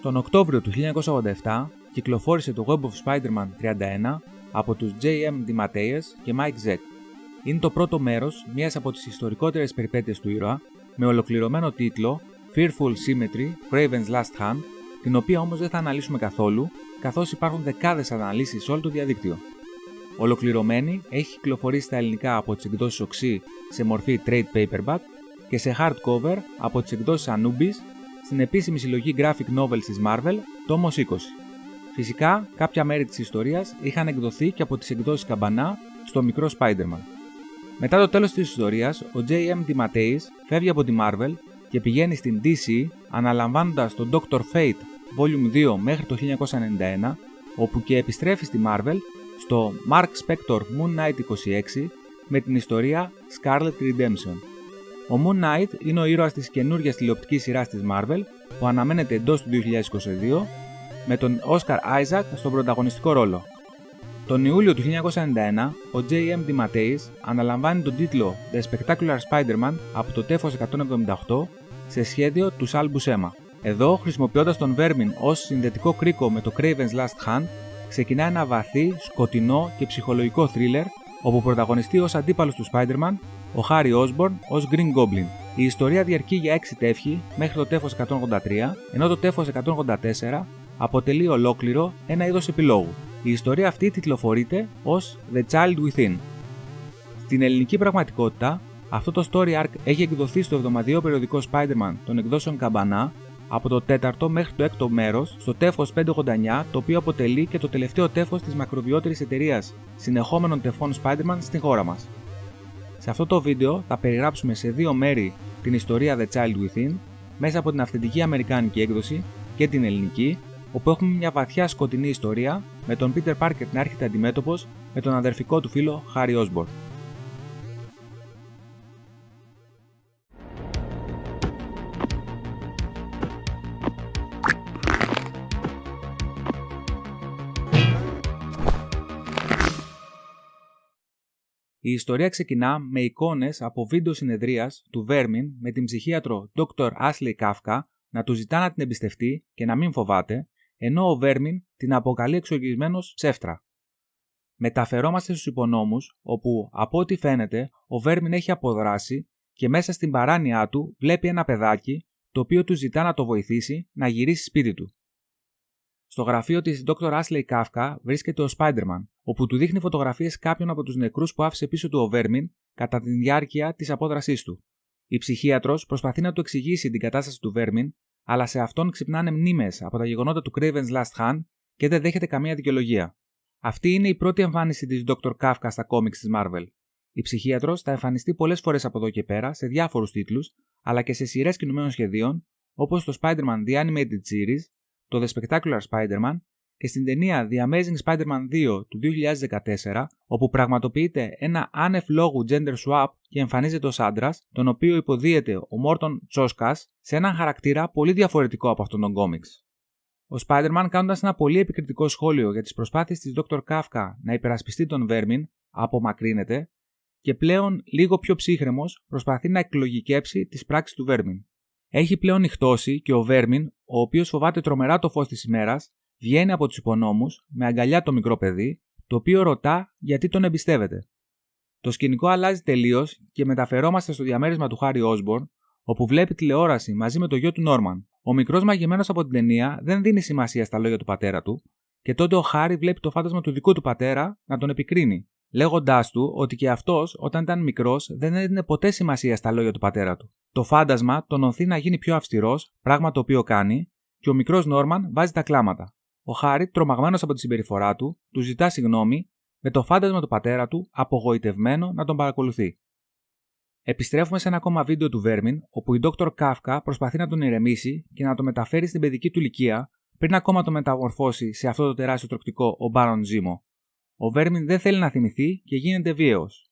Τον Οκτώβριο του 1987 κυκλοφόρησε το Web of Spider-Man 31 από τους J.M. DeMatteis και Mike Zeck. Είναι το πρώτο μέρος μιας από τις ιστορικότερες περιπέτειες του ήρωα, με ολοκληρωμένο τίτλο Fearful Symmetry, Kraven's Last Hunt, την οποία όμως δεν θα αναλύσουμε καθόλου, καθώς υπάρχουν δεκάδες αναλύσεις σε όλο το διαδίκτυο. Ολοκληρωμένη, έχει κυκλοφορήσει στα ελληνικά από τις εκδόσεις Oxy σε μορφή trade paperback και σε hardcover από τις εκδόσεις Anubis στην επίσημη συλλογή graphic novels της Marvel, τόμος 20. Φυσικά, κάποια μέρη της ιστορίας είχαν εκδοθεί και από τις εκδόσεις Καμπανά στο μικρό Spider-Man. Μετά το τέλος της ιστορίας, ο J.M. DeMatteis φεύγει από τη Marvel και πηγαίνει στην DC, αναλαμβάνοντας το Dr. Fate Volume 2 μέχρι το 1991, όπου και επιστρέφει στη Marvel στο Mark Spector Moon Knight 26 με την ιστορία Scarlet Redemption. Ο Moon Knight είναι ο ήρωας της καινούργιας τηλεοπτικής σειράς της Marvel που αναμένεται εντός του 2022 με τον Oscar Isaac στον πρωταγωνιστικό ρόλο. Τον Ιούλιο του 1991, ο J.M. DeMatteis αναλαμβάνει τον τίτλο The Spectacular Spider-Man από το τέφος 178 σε σχέδιο του Sal Buscema. Εδώ, χρησιμοποιώντας τον Vermin ως συνδετικό κρίκο με το Kraven's Last Hunt, ξεκινά ένα βαθύ, σκοτεινό και ψυχολογικό thriller, όπου πρωταγωνιστεί ως αντίπαλος του Spider-Man ο Harry Osborn ως Green Goblin. Η ιστορία διαρκεί για 6 τεύχη μέχρι το τέφος 183, ενώ το τέφος 184 αποτελεί ολόκληρο ένα είδος επιλόγου. Η ιστορία αυτή τιτλοφορείται ως The Child Within. Στην ελληνική πραγματικότητα, αυτό το story arc έχει εκδοθεί στο εβδομαδιαίο περιοδικό Spider-Man των εκδόσεων Καμπανά από το 4ο μέχρι το 6ο μέρος στο τέφος 589, το οποίο αποτελεί και το τελευταίο τέφος της μακροβιότερης εταιρείας συνεχόμενων τεφών Spider-Man στην χώρα μας. Σε αυτό το βίντεο θα περιγράψουμε σε 2 μέρη την ιστορία The Child Within μέσα από την αυθεντική αμερικάνικη έκδοση και την ελληνική, όπου έχουμε μια βαθιά σκοτεινή ιστορία με τον Peter Parker να έρχεται αντιμέτωπος με τον αδερφικό του φίλο Harry Osborn. Η ιστορία ξεκινά με εικόνες από βίντεο συνεδρίας του Vermin με την ψυχίατρο Dr. Ashley Kafka να του ζητά να την εμπιστευτεί και να μην φοβάται, ενώ ο Vermin την αποκαλεί εξοργισμένος ψεύτρα. Μεταφερόμαστε στους υπονόμους, όπου από ό,τι φαίνεται ο Vermin έχει αποδράσει και μέσα στην παράνοιά του βλέπει ένα παιδάκι το οποίο του ζητά να το βοηθήσει να γυρίσει σπίτι του. Στο γραφείο της Dr. Ashley Kafka βρίσκεται ο Spider-Man, όπου του δείχνει φωτογραφίες κάποιων από τους νεκρούς που άφησε πίσω του ο Vermin κατά τη διάρκεια της απόδρασής του. Η ψυχίατρος προσπαθεί να του εξηγήσει την κατάσταση του Vermin, αλλά σε αυτόν ξυπνάνε μνήμες από τα γεγονότα του Kraven's Last Hunt και δεν δέχεται καμία δικαιολογία. Αυτή είναι η πρώτη εμφάνιση της Dr. Kafka στα κόμιξ της Marvel. Η ψυχίατρος θα εμφανιστεί πολλές φορές από εδώ και πέρα σε διάφορους τίτλους, αλλά και σε σειρές κινουμένων σχεδίων, όπως το Spider-Man The Animated Series, το The Spectacular Spider-Man και στην ταινία The Amazing Spider-Man 2 του 2014, όπου πραγματοποιείται ένα άνευ λόγου gender swap και εμφανίζεται ως άντρας, τον οποίο υποδίεται ο Μόρτον Τσόσκας σε έναν χαρακτήρα πολύ διαφορετικό από αυτόν τον κόμιξ. Ο Spider-Man, κάνοντας ένα πολύ επικριτικό σχόλιο για τις προσπάθειες της Dr. Kafka να υπερασπιστεί τον Vermin, απομακρύνεται και πλέον λίγο πιο ψύχρεμος προσπαθεί να εκλογικέψει τις πράξεις του Vermin. Έχει πλέον νυχτώσει και ο Vermin, ο οποίος φοβάται τρομερά το φως της ημέρας, βγαίνει από τους υπονόμους με αγκαλιά το μικρό παιδί, το οποίο ρωτά γιατί τον εμπιστεύεται. Το σκηνικό αλλάζει τελείως και μεταφερόμαστε στο διαμέρισμα του Harry Osborn, όπου βλέπει τηλεόραση μαζί με το γιο του Norman. Ο μικρός μαγεμένος από την ταινία δεν δίνει σημασία στα λόγια του πατέρα του, και τότε ο Harry βλέπει το φάντασμα του δικού του πατέρα να τον επικρίνει, λέγοντάς του ότι και αυτός όταν ήταν μικρός δεν έδινε ποτέ σημασία στα λόγια του πατέρα του. Το φάντασμα τον οθεί να γίνει πιο αυστηρός, πράγμα το οποίο κάνει, και ο μικρός Νόρμαν βάζει τα κλάματα. Ο Χάρι, τρομαγμένος από τη συμπεριφορά του, του ζητά συγγνώμη, με το φάντασμα του πατέρα του απογοητευμένο να τον παρακολουθεί. Επιστρέφουμε σε ένα ακόμα βίντεο του Vermin, όπου η Dr. Kafka προσπαθεί να τον ηρεμήσει και να το μεταφέρει στην παιδική του ηλικία, πριν ακόμα το μεταμορφώσει σε αυτό το τεράστιο τροκτικό ο Baron Zemo. Ο Vermin δεν θέλει να θυμηθεί και γίνεται βίαιος.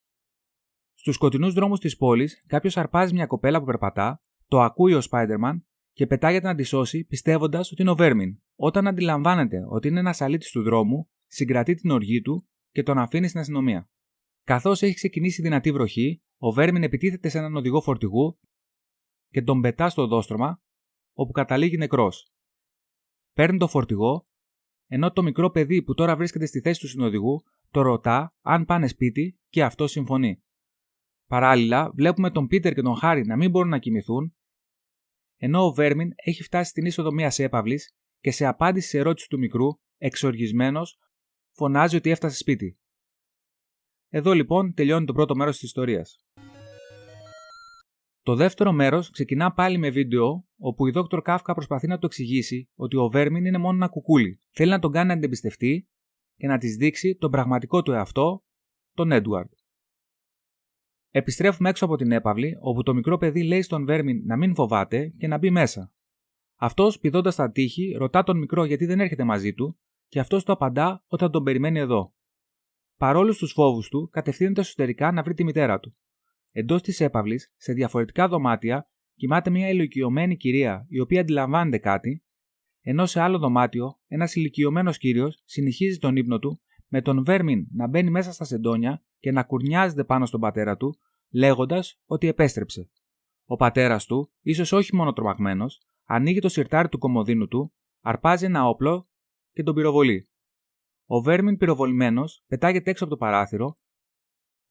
Στους σκοτεινούς δρόμους της πόλης, κάποιος αρπάζει μια κοπέλα που περπατά, το ακούει ο Spider-Man και πετάγεται να τη σώσει πιστεύοντας ότι είναι ο Vermin. Όταν αντιλαμβάνεται ότι είναι ένας αλήτης του δρόμου, συγκρατεί την οργή του και τον αφήνει στην αστυνομία. Καθώς έχει ξεκινήσει δυνατή βροχή, ο Vermin επιτίθεται σε έναν οδηγό φορτηγού και τον πετά στο οδόστρωμα, όπου καταλήγει νεκρός. παίρνει το φορτηγό, ενώ το μικρό παιδί που τώρα βρίσκεται στη θέση του συνοδηγού το ρωτά αν πάνε σπίτι και αυτό συμφωνεί. Παράλληλα, βλέπουμε τον Πίτερ και τον Χάρι να μην μπορούν να κοιμηθούν, ενώ ο Βέρμιν έχει φτάσει στην είσοδο μιας έπαυλης και σε απάντηση σε ερώτηση του μικρού, εξοργισμένος, φωνάζει ότι έφτασε σπίτι. Εδώ λοιπόν τελειώνει το πρώτο μέρος της ιστορίας. Το δεύτερο μέρος ξεκινά πάλι με βίντεο όπου η Dr. Kafka προσπαθεί να του εξηγήσει ότι ο Βέρμιν είναι μόνο ένα κουκούλι. Θέλει να τον κάνει να την εμπιστευτεί και να της δείξει τον πραγματικό του εαυτό, τον Έντουαρντ. Επιστρέφουμε έξω από την έπαυλη, όπου το μικρό παιδί λέει στον Βέρμιν να μην φοβάται και να μπει μέσα. Αυτός, πηδώντας τα τείχη, ρωτά τον μικρό γιατί δεν έρχεται μαζί του, και αυτός του απαντά όταν τον περιμένει εδώ. Παρόλους τους φόβους του, κατευθύνεται εσωτερικά να βρει τη μητέρα του. Εντός της έπαυλης, σε διαφορετικά δωμάτια, κοιμάται μια ηλικιωμένη κυρία, η οποία αντιλαμβάνεται κάτι, ενώ σε άλλο δωμάτιο, ένας ηλικιωμένος κύριος συνεχίζει τον ύπνο του, με τον Βέρμιν να μπαίνει μέσα στα σεντόνια και να κουρνιάζεται πάνω στον πατέρα του, λέγοντας ότι επέστρεψε. Ο πατέρας του, ίσως όχι μόνο τρομαγμένος, ανοίγει το σιρτάρι του κομμωδίνου του, αρπάζει ένα όπλο και τον πυροβολεί. Ο Βέρμιν, πυροβολημένος, πετάγεται έξω από το παράθυρο,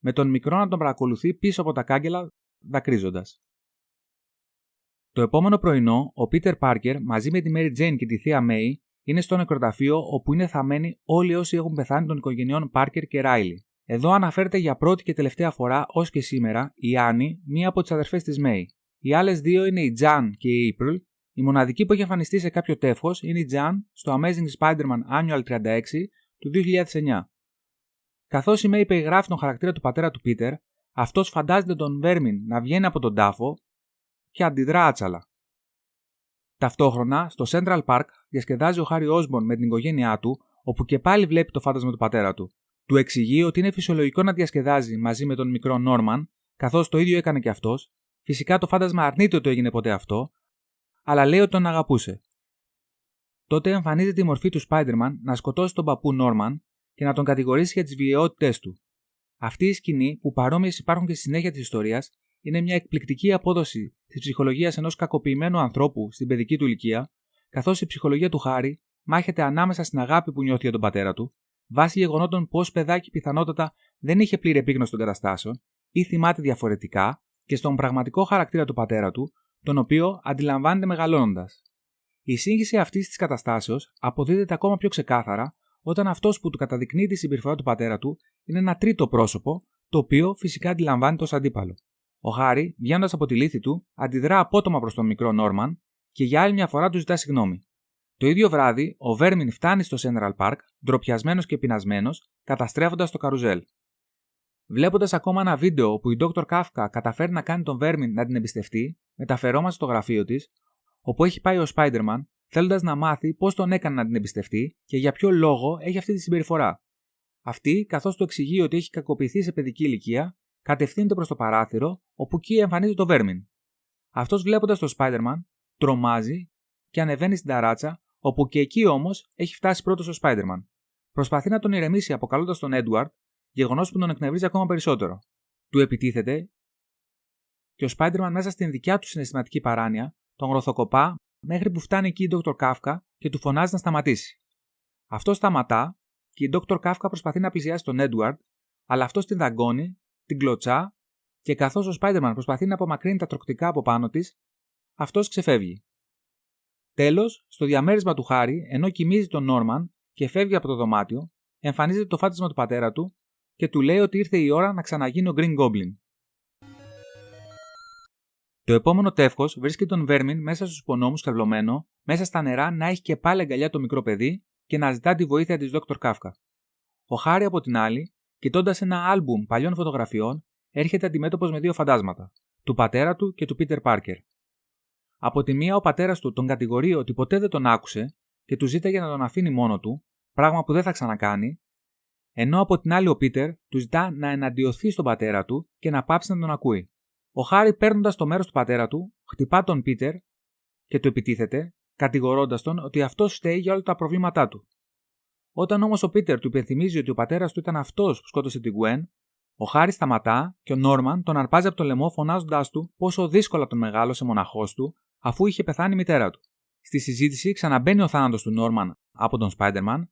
με τον μικρό να τον παρακολουθεί πίσω από τα κάγκελα, δακρύζοντας. Το επόμενο πρωινό, ο Πίτερ Πάρκερ μαζί με τη Μέρι Τζέιν και τη θεία Μέι είναι στο νεκροταφείο όπου είναι θαμμένοι όλοι όσοι έχουν πεθάνει των οικογενειών Πάρκερ και Ράιλι. Εδώ αναφέρεται για πρώτη και τελευταία φορά ως και σήμερα η Άννη, μία από τις αδερφές της Μέι. Οι άλλες δύο είναι η Τζαν και η April. Η μοναδική που έχει εμφανιστεί σε κάποιο τεύχος είναι η Τζαν στο Amazing Spider-Man Annual 36 του 2009. Καθώς η Μέι περιγράφει τον χαρακτήρα του πατέρα του Πίτερ, αυτός φαντάζεται τον Βέρμιν να βγαίνει από τον τάφο και αντιδρά άτσαλα. Ταυτόχρονα, στο Central Park διασκεδάζει ο Χάρι Όσμπορν με την οικογένειά του, όπου και πάλι βλέπει το φάντασμα του πατέρα του. Του εξηγεί ότι είναι φυσιολογικό να διασκεδάζει μαζί με τον μικρό Νόρμαν, καθώς το ίδιο έκανε και αυτός. Φυσικά το φάντασμα αρνείται ότι έγινε ποτέ αυτό, αλλά λέει ότι τον αγαπούσε. Τότε εμφανίζεται η μορφή του Spider-Man να σκοτώσει τον παππού Νόρμαν και να τον κατηγορήσει για τις βιαιότητές του. Αυτή η σκηνή, που παρόμοιες υπάρχουν και στη συνέχεια της ιστορίας, είναι μια εκπληκτική απόδοση της ψυχολογίας ενός κακοποιημένου ανθρώπου στην παιδική του ηλικία, καθώς η ψυχολογία του Χάρι μάχεται ανάμεσα στην αγάπη που νιώθει για τον πατέρα του, βάσει γεγονότων πως παιδάκι πιθανότατα δεν είχε πλήρη επίγνωση των καταστάσεων ή θυμάται διαφορετικά, και στον πραγματικό χαρακτήρα του πατέρα του, τον οποίο αντιλαμβάνεται μεγαλώνοντας. Η σύγχυση αυτής της καταστάσεως αποδίδεται ακόμα πιο ξεκάθαρα όταν αυτός που του καταδεικνύει τη συμπεριφορά του πατέρα του είναι ένα τρίτο πρόσωπο, το οποίο φυσικά αντιλαμβάνεται ως αντίπαλο. Ο Χάρι, βγαίνοντας από τη λύθη του, αντιδρά απότομα προς τον μικρό Νόρμαν και για άλλη μια φορά του ζητά συγγνώμη. Το ίδιο βράδυ, ο Βέρμιν φτάνει στο Central Park, ντροπιασμένος και πεινασμένος, καταστρέφοντας το καρουζέλ. Βλέποντας ακόμα ένα βίντεο όπου η Dr. Kafka καταφέρει να κάνει τον Βέρμιν να την εμπιστευτεί, μεταφερόμαστε στο γραφείο της, όπου έχει πάει ο Spider-Man, θέλοντας να μάθει πώς τον έκανε να την εμπιστευτεί και για ποιο λόγο έχει αυτή τη συμπεριφορά. Αυτή, καθώς του εξηγεί ότι έχει κακοποιηθεί σε παιδική ηλικία, κατευθύνεται προς το παράθυρο, όπου εκεί εμφανίζεται το Βέρμιν. Αυτός, βλέποντας τον Spider-Man, τρομάζει και ανεβαίνει στην ταράτσα, όπου και εκεί όμως έχει φτάσει πρώτος ο Spider-Man. Προσπαθεί να τον ηρεμήσει αποκαλώντας τον Edward, γεγονός που τον εκνευρίζει ακόμα περισσότερο. Του επιτίθεται και ο Spider-Man, μέσα στην δικιά του συναισθηματική παράνοια, τον γροθοκοπά μέχρι που φτάνει εκεί η Dr. Kafka και του φωνάζει να σταματήσει. Αυτό σταματά και η Dr. Kafka προσπαθεί να πλησιάσει τον Edward, αλλά αυτός την δαγκώνει, την κλωτσά, και καθώς ο Spider-Man προσπαθεί να απομακρύνει τα τροκτικά από πάνω της, αυτός ξεφεύγει. Τέλος, στο διαμέρισμα του Χάρι, ενώ κοιμίζει τον Νόρμαν και φεύγει από το δωμάτιο, εμφανίζεται το φάντασμα του πατέρα του και του λέει ότι ήρθε η ώρα να ξαναγίνει ο Green Goblin. Το επόμενο τεύχος βρίσκει τον Βέρμιν μέσα στους υπονόμους καρβλωμένο, μέσα στα νερά, να έχει και πάλι αγκαλιά το μικρό παιδί και να ζητά τη βοήθεια της Dr. Kafka. Ο Χάρι, από την άλλη, κοιτώντας ένα άλμπουμ παλιών φωτογραφιών, έρχεται αντιμέτωπος με δύο φαντάσματα, του πατέρα του και του Peter Parker. Από τη μία, ο πατέρας του τον κατηγορεί ότι ποτέ δεν τον άκουσε και του ζήταγε να τον αφήνει μόνο του, πράγμα που δεν θα ξανακάνει, ενώ από την άλλη ο Πίτερ του ζητά να εναντιωθεί στον πατέρα του και να πάψει να τον ακούει. Ο Χάρι, παίρνοντας το μέρος του πατέρα του, χτυπά τον Πίτερ και του επιτίθεται, κατηγορώντας τον ότι αυτός φταίει για όλα τα προβλήματά του. Όταν όμως ο Πίτερ του υπενθυμίζει ότι ο πατέρας του ήταν αυτός που σκότωσε την Gwen, ο Χάρι σταματά και ο Νόρμαν τον αρπάζει από το λαιμό, φωνάζοντάς του πόσο δύσκολα τον μεγάλωσε μοναχός του, αφού είχε πεθάνει η μητέρα του. Στη συζήτηση ξαναμπαίνει ο θάνατος του Νόρμαν από τον Spider-Man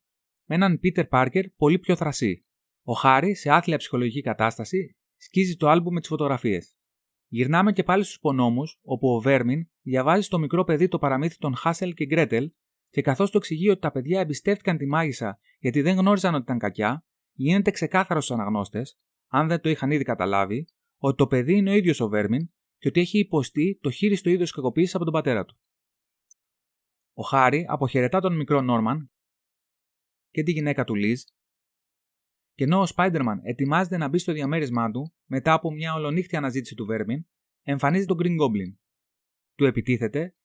με έναν Peter Parker πολύ πιο θρασί. Ο Χάρι, σε άθλια ψυχολογική κατάσταση, σκίζει το άλμπουμ με τις φωτογραφίες. Γυρνάμε και πάλι στους υπονόμους, όπου ο Βέρμιν διαβάζει στο μικρό παιδί το παραμύθι των Χάσελ και Γκρέτελ, και καθώς το εξηγεί ότι τα παιδιά εμπιστεύτηκαν τη μάγισσα γιατί δεν γνώριζαν ότι ήταν κακιά, γίνεται ξεκάθαρο στους αναγνώστες, αν δεν το είχαν ήδη καταλάβει, ότι το παιδί είναι ο ίδιος ο Βέρμιν και ότι έχει υποστεί το χείριστο είδος κακοποίησης από τον πατέρα του. Ο Χάρι αποχαιρετά τον μικρό Νόρμαν και τη γυναίκα του Λιζ, και ενώ ο Spider-Man ετοιμάζεται να μπει στο διαμέρισμά του μετά από μια ολονύχτη αναζήτηση του Βέρμιν, εμφανίζει τον Green Goblin. Του επιτίθεται,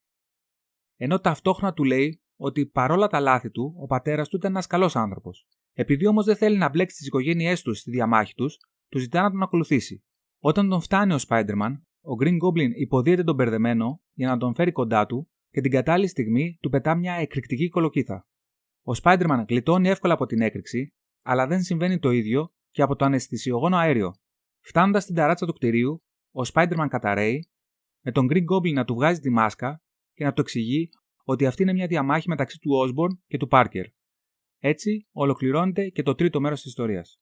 ενώ ταυτόχρονα του λέει ότι παρόλα τα λάθη του, ο πατέρας του ήταν ένας καλός άνθρωπος. Επειδή όμως δεν θέλει να μπλέξει τις οικογένειές του στη διαμάχη τους, του ζητά να τον ακολουθήσει. Όταν τον φτάνει ο Spider-Man, ο Green Goblin υποδίεται τον μπερδεμένο για να τον φέρει κοντά του και την κατάλληλη στιγμή του πετά μια εκρηκτική κολοκύθα. Ο Spider-Man γλιτώνει εύκολα από την έκρηξη, αλλά δεν συμβαίνει το ίδιο και από το αναισθησιογόνο αέριο. Φτάνοντας στην ταράτσα του κτηρίου, ο Spider-Man καταραίει, με τον Green Goblin να του βγάζει τη μάσκα και να του εξηγεί ότι αυτή είναι μια διαμάχη μεταξύ του Osborn και του Parker. Έτσι, ολοκληρώνεται και το τρίτο μέρος της ιστορίας.